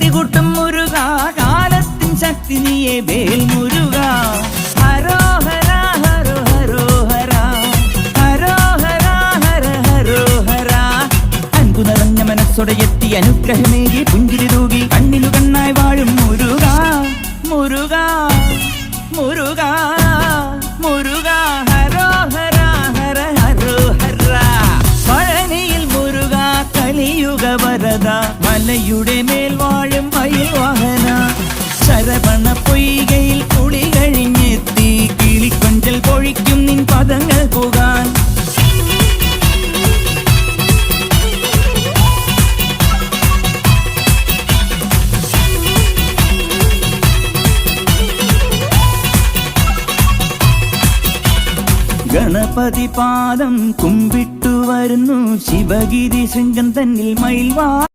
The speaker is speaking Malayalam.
കലികൂട്ടും മുരുക കാലത്തിൻ ശക്തി നീയെ വേൽ മുരുക ഹരോഹര ഹരോ ഹരോഹര ഹരോഹര ഹര ഹരോഹര അൻപു നിറഞ്ഞ മനസ്സോടെ എത്തി അനുഗ്രഹമേകി പുഞ്ചിരി തൂകി കണ്ണിനു കണ്ണായി വാഴും മുരുക മുരുക മുരുക മുരുക ഹരോഹര ഹര ഹരോഹര പഴനിയിൽ മുരുക കലിയുഗ വരദ മലയുടെ മേൽ വാഴും മയിൽ വാഹന ശരവണ പൊയ്കയിൽ കുളി കഴിഞ്ഞെത്തി കിളിക്കൊഞ്ചൽ പൊഴിക്കും നിൻ പദങ്ങൾ പോകാൻ ഗണപതി പാദം കുമ്പിട്ടു വരുന്നു ശിവഗിരി ശൃംഗം തന്നിൽ മയിൽ വാഹന